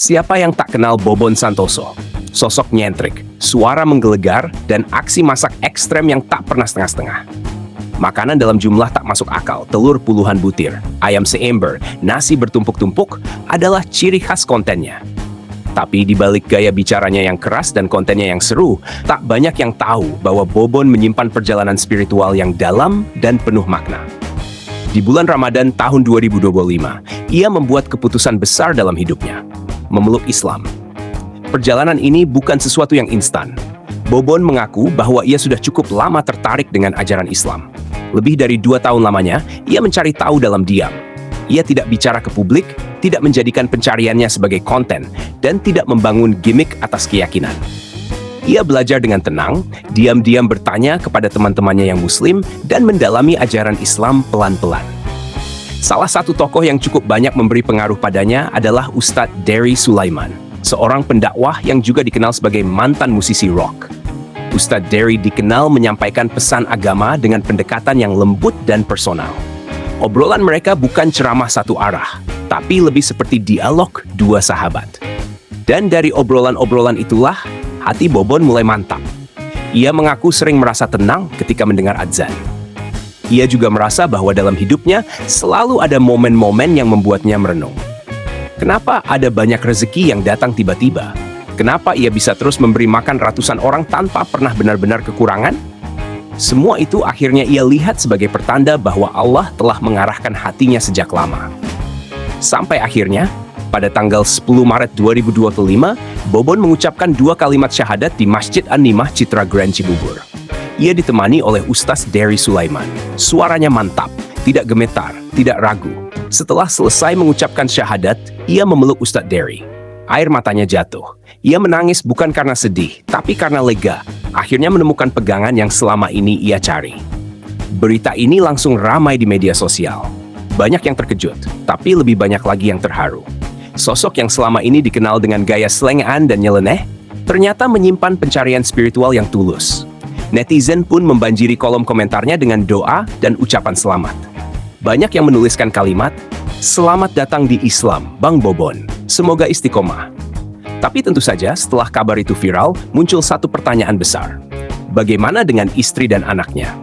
Siapa yang tak kenal Bobon Santoso? Sosok nyentrik, suara menggelegar, dan aksi masak ekstrem yang tak pernah setengah-setengah. Makanan dalam jumlah tak masuk akal, telur puluhan butir, ayam seember, nasi bertumpuk-tumpuk adalah ciri khas kontennya. Tapi di balik gaya bicaranya yang keras dan kontennya yang seru, tak banyak yang tahu bahwa Bobon menyimpan perjalanan spiritual yang dalam dan penuh makna. Di bulan Ramadan tahun 2025, ia membuat keputusan besar dalam hidupnya, memeluk Islam. Perjalanan ini bukan sesuatu yang instan. Bobon mengaku bahwa ia sudah cukup lama tertarik dengan ajaran Islam. Lebih dari 2 tahun lamanya, ia mencari tahu dalam diam. Ia tidak bicara ke publik, tidak menjadikan pencariannya sebagai konten, dan tidak membangun gimmick atas keyakinan. Ia belajar dengan tenang, diam-diam bertanya kepada teman-temannya yang Muslim, dan mendalami ajaran Islam pelan-pelan. Salah satu tokoh yang cukup banyak memberi pengaruh padanya adalah Ustadz Dery Sulaiman, seorang pendakwah yang juga dikenal sebagai mantan musisi rock. Ustadz Dery dikenal menyampaikan pesan agama dengan pendekatan yang lembut dan personal. Obrolan mereka bukan ceramah satu arah, tapi lebih seperti dialog dua sahabat. Dan dari obrolan-obrolan itulah, hati Bobon mulai mantap. Ia mengaku sering merasa tenang ketika mendengar azan. Ia juga merasa bahwa dalam hidupnya selalu ada momen-momen yang membuatnya merenung. Kenapa ada banyak rezeki yang datang tiba-tiba? Kenapa ia bisa terus memberi makan ratusan orang tanpa pernah benar-benar kekurangan? Semua itu akhirnya ia lihat sebagai pertanda bahwa Allah telah mengarahkan hatinya sejak lama. Sampai akhirnya, pada tanggal 10 Maret 2025, Bobon mengucapkan 2 kalimat syahadat di Masjid An-Nimah Citra Grand Cibubur. Ia ditemani oleh Ustadz Dery Sulaiman. Suaranya mantap, tidak gemetar, tidak ragu. Setelah selesai mengucapkan syahadat, ia memeluk Ustadz Dery. Air matanya jatuh. Ia menangis bukan karena sedih, tapi karena lega. Akhirnya menemukan pegangan yang selama ini ia cari. Berita ini langsung ramai di media sosial. Banyak yang terkejut, tapi lebih banyak lagi yang terharu. Sosok yang selama ini dikenal dengan gaya selengean dan nyeleneh, ternyata menyimpan pencarian spiritual yang tulus. Netizen pun membanjiri kolom komentarnya dengan doa dan ucapan selamat. Banyak yang menuliskan kalimat, "Selamat datang di Islam, Bang Bobon. Semoga istiqomah." Tapi tentu saja setelah kabar itu viral, muncul satu pertanyaan besar. Bagaimana dengan istri dan anaknya?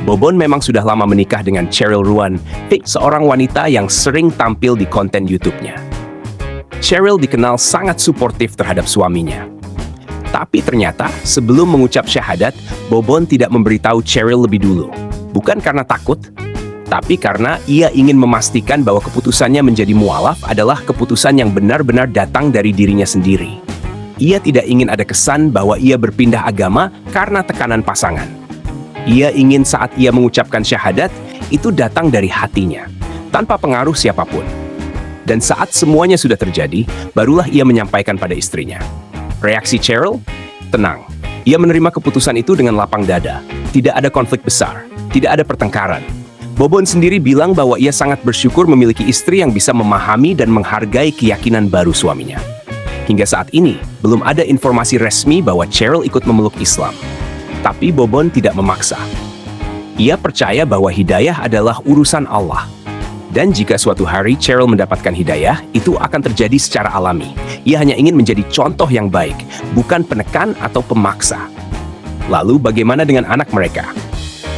Bobon memang sudah lama menikah dengan Cheryl Ruan, seorang wanita yang sering tampil di konten YouTube-nya. Cheryl dikenal sangat suportif terhadap suaminya. Tapi ternyata sebelum mengucap syahadat, Bobon tidak memberitahu Cheryl lebih dulu. Bukan karena takut, tapi karena ia ingin memastikan bahwa keputusannya menjadi mualaf adalah keputusan yang benar-benar datang dari dirinya sendiri. Ia tidak ingin ada kesan bahwa ia berpindah agama karena tekanan pasangan. Ia ingin saat ia mengucapkan syahadat, itu datang dari hatinya, tanpa pengaruh siapapun. Dan saat semuanya sudah terjadi, barulah ia menyampaikan pada istrinya. Reaksi Cheryl? Tenang. Ia menerima keputusan itu dengan lapang dada. Tidak ada konflik besar, tidak ada pertengkaran. Bobon sendiri bilang bahwa ia sangat bersyukur memiliki istri yang bisa memahami dan menghargai keyakinan baru suaminya. Hingga saat ini, belum ada informasi resmi bahwa Cheryl ikut memeluk Islam. Tapi Bobon tidak memaksa. Ia percaya bahwa hidayah adalah urusan Allah. Dan jika suatu hari Cheryl mendapatkan hidayah, itu akan terjadi secara alami. Ia hanya ingin menjadi contoh yang baik, bukan penekan atau pemaksa. Lalu bagaimana dengan anak mereka?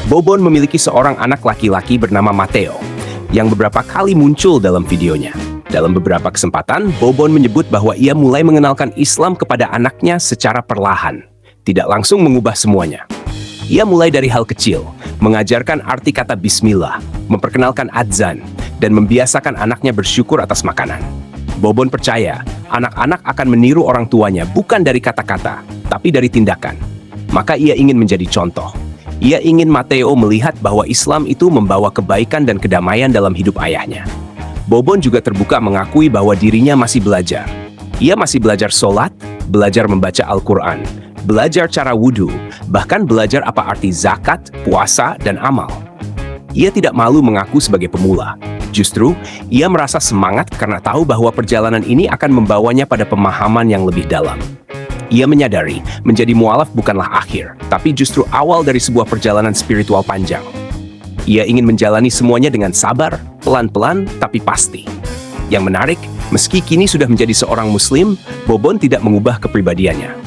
Bobon memiliki seorang anak laki-laki bernama Matteo, yang beberapa kali muncul dalam videonya. Dalam beberapa kesempatan, Bobon menyebut bahwa ia mulai mengenalkan Islam kepada anaknya secara perlahan, tidak langsung mengubah semuanya. Ia mulai dari hal kecil, mengajarkan arti kata bismillah, memperkenalkan adzan, dan membiasakan anaknya bersyukur atas makanan. Bobon percaya, anak-anak akan meniru orang tuanya bukan dari kata-kata, tapi dari tindakan. Maka ia ingin menjadi contoh. Ia ingin Matteo melihat bahwa Islam itu membawa kebaikan dan kedamaian dalam hidup ayahnya. Bobon juga terbuka mengakui bahwa dirinya masih belajar. Ia masih belajar sholat, belajar membaca Al-Quran, belajar cara wudhu, bahkan belajar apa arti zakat, puasa, dan amal. Ia tidak malu mengaku sebagai pemula. Justru, ia merasa semangat karena tahu bahwa perjalanan ini akan membawanya pada pemahaman yang lebih dalam. Ia menyadari menjadi mualaf bukanlah akhir, tapi justru awal dari sebuah perjalanan spiritual panjang. Ia ingin menjalani semuanya dengan sabar, pelan-pelan, tapi pasti. Yang menarik, Meski kini sudah menjadi seorang Muslim, Bobon tidak mengubah kepribadiannya.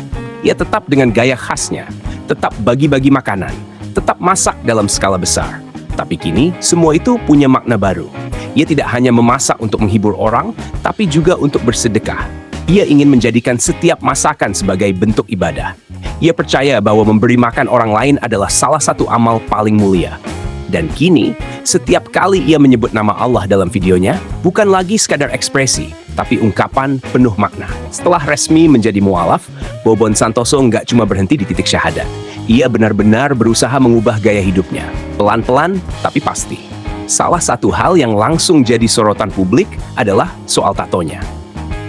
Ia tetap dengan gaya khasnya, tetap bagi-bagi makanan, tetap masak dalam skala besar. Tapi kini, semua itu punya makna baru. Ia tidak hanya memasak untuk menghibur orang, tapi juga untuk bersedekah. Ia ingin menjadikan setiap masakan sebagai bentuk ibadah. Ia percaya bahwa memberi makan orang lain adalah salah satu amal paling mulia. Dan kini, setiap kali ia menyebut nama Allah dalam videonya, bukan lagi sekadar ekspresi, tapi ungkapan penuh makna. Setelah resmi menjadi mualaf, Bobon Santoso nggak cuma berhenti di titik syahadat. Ia benar-benar berusaha mengubah gaya hidupnya. Pelan-pelan, tapi pasti. Salah satu hal yang langsung jadi sorotan publik adalah soal tatonya.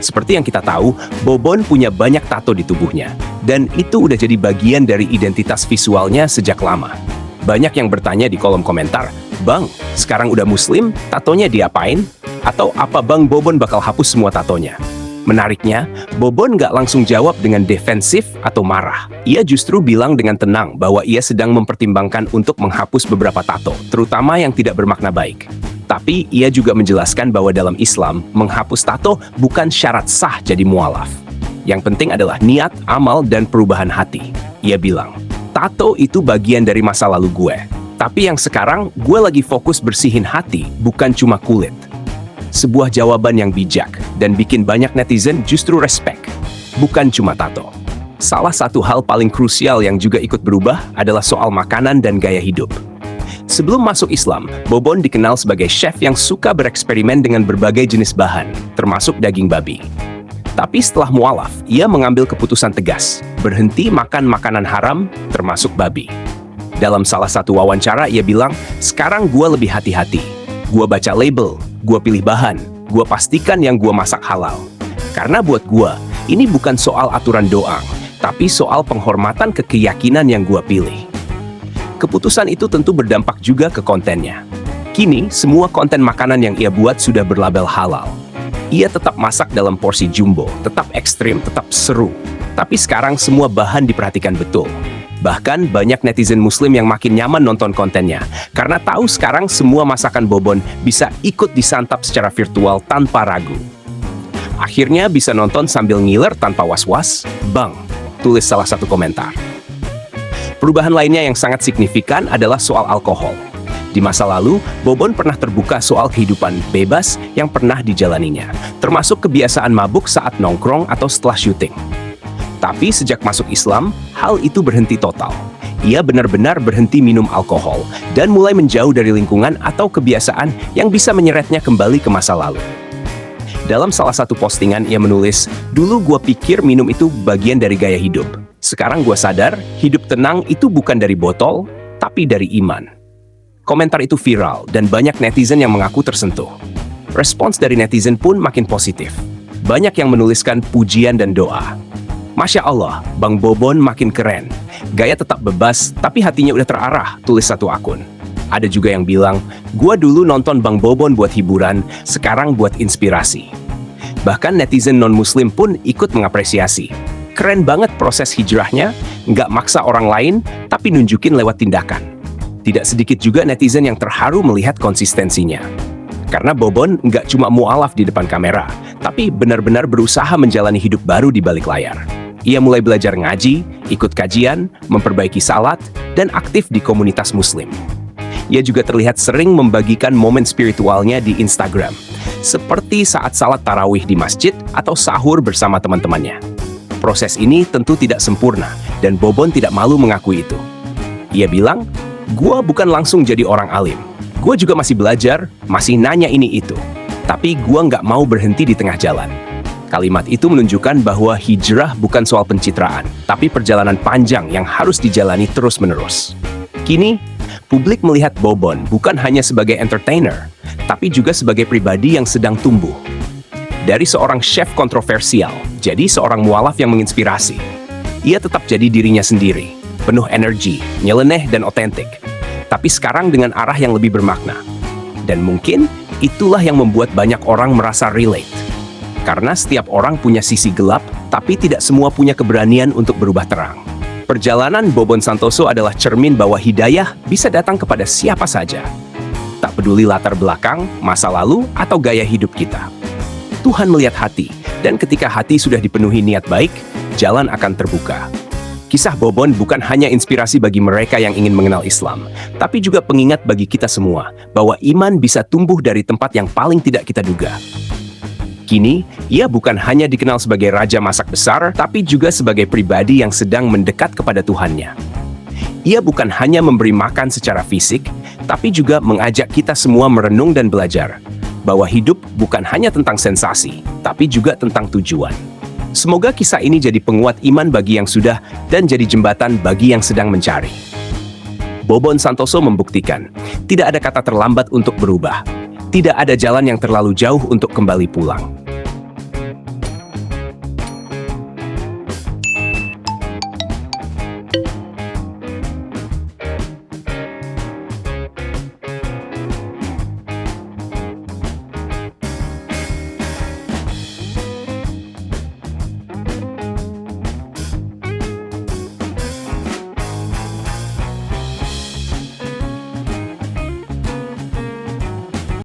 Seperti yang kita tahu, Bobon punya banyak tato di tubuhnya, dan itu udah jadi bagian dari identitas visualnya sejak lama. Banyak yang bertanya di kolom komentar, "Bang, sekarang udah Muslim, tatonya diapain? Atau apa Bang Bobon bakal hapus semua tatonya?" Menariknya, Bobon nggak langsung jawab dengan defensif atau marah. Ia justru bilang dengan tenang bahwa ia sedang mempertimbangkan untuk menghapus beberapa tato, terutama yang tidak bermakna baik. Tapi ia juga menjelaskan bahwa dalam Islam, menghapus tato bukan syarat sah jadi mualaf. Yang penting adalah niat, amal, dan perubahan hati. Ia bilang, "Tato itu bagian dari masa lalu gue. Tapi yang sekarang, gue lagi fokus bersihin hati, bukan cuma kulit." Sebuah jawaban yang bijak dan bikin banyak netizen justru respect, bukan cuma tato. Salah satu hal paling krusial yang juga ikut berubah adalah soal makanan dan gaya hidup. Sebelum masuk Islam, Bobon dikenal sebagai chef yang suka bereksperimen dengan berbagai jenis bahan, termasuk daging babi. Tapi setelah mualaf, ia mengambil keputusan tegas, berhenti makan makanan haram, termasuk babi. Dalam salah satu wawancara, ia bilang, "Sekarang gue lebih hati-hati. Gue baca label, gue pilih bahan, gue pastikan yang gue masak halal. Karena buat gue, ini bukan soal aturan doang, tapi soal penghormatan ke keyakinan yang gue pilih." Keputusan itu tentu berdampak juga ke kontennya. Kini, semua konten makanan yang ia buat sudah berlabel halal. Ia tetap masak dalam porsi jumbo, tetap ekstrim, tetap seru. Tapi sekarang semua bahan diperhatikan betul. Bahkan banyak netizen Muslim yang makin nyaman nonton kontennya, karena tahu sekarang semua masakan Bobon bisa ikut disantap secara virtual tanpa ragu. Akhirnya bisa nonton sambil ngiler tanpa was-was, "Bang," tulis salah satu komentar. Perubahan lainnya yang sangat signifikan adalah soal alkohol. Di masa lalu, Bobon pernah terbuka soal kehidupan bebas yang pernah dijalaninya, termasuk kebiasaan mabuk saat nongkrong atau setelah syuting. Tapi sejak masuk Islam, hal itu berhenti total. Ia benar-benar berhenti minum alkohol dan mulai menjauh dari lingkungan atau kebiasaan yang bisa menyeretnya kembali ke masa lalu. Dalam salah satu postingan, ia menulis, "Dulu gua pikir minum itu bagian dari gaya hidup. Sekarang gua sadar, hidup tenang itu bukan dari botol, tapi dari iman." Komentar itu viral dan banyak netizen yang mengaku tersentuh. Respons dari netizen pun makin positif. Banyak yang menuliskan pujian dan doa. "Masya Allah, Bang Bobon makin keren. Gaya tetap bebas, tapi hatinya udah terarah," tulis satu akun. Ada juga yang bilang, "Gua dulu nonton Bang Bobon buat hiburan, sekarang buat inspirasi." Bahkan netizen non-muslim pun ikut mengapresiasi. Keren banget proses hijrahnya, nggak maksa orang lain, tapi nunjukin lewat tindakan. Tidak sedikit juga netizen yang terharu melihat konsistensinya. Karena Bobon nggak cuma mualaf di depan kamera, tapi benar-benar berusaha menjalani hidup baru di balik layar. Ia mulai belajar ngaji, ikut kajian, memperbaiki salat, dan aktif di komunitas muslim. Ia juga terlihat sering membagikan momen spiritualnya di Instagram, seperti saat salat tarawih di masjid atau sahur bersama teman-temannya. Proses ini tentu tidak sempurna, dan Bobon tidak malu mengakui itu. Ia bilang, "Gua bukan langsung jadi orang alim. Gua juga masih belajar, masih nanya ini itu. Tapi gua nggak mau berhenti di tengah jalan." Kalimat itu menunjukkan bahwa hijrah bukan soal pencitraan, tapi perjalanan panjang yang harus dijalani terus-menerus. Kini, publik melihat Bobon bukan hanya sebagai entertainer, tapi juga sebagai pribadi yang sedang tumbuh. Dari seorang chef kontroversial, jadi seorang mualaf yang menginspirasi. Ia tetap jadi dirinya sendiri, penuh energi, nyeleneh, dan otentik. Tapi sekarang dengan arah yang lebih bermakna. Dan mungkin itulah yang membuat banyak orang merasa relate. Karena setiap orang punya sisi gelap, tapi tidak semua punya keberanian untuk berubah terang. Perjalanan Bobon Santoso adalah cermin bahwa hidayah bisa datang kepada siapa saja. Tak peduli latar belakang, masa lalu, atau gaya hidup kita. Tuhan melihat hati, dan ketika hati sudah dipenuhi niat baik, jalan akan terbuka. Kisah Bobon bukan hanya inspirasi bagi mereka yang ingin mengenal Islam, tapi juga pengingat bagi kita semua bahwa iman bisa tumbuh dari tempat yang paling tidak kita duga. Kini, ia bukan hanya dikenal sebagai raja masak besar, tapi juga sebagai pribadi yang sedang mendekat kepada Tuhannya. Ia bukan hanya memberi makan secara fisik, tapi juga mengajak kita semua merenung dan belajar bahwa hidup bukan hanya tentang sensasi, tapi juga tentang tujuan. Semoga kisah ini jadi penguat iman bagi yang sudah dan jadi jembatan bagi yang sedang mencari. Bobon Santoso membuktikan, tidak ada kata terlambat untuk berubah. Tidak ada jalan yang terlalu jauh untuk kembali pulang.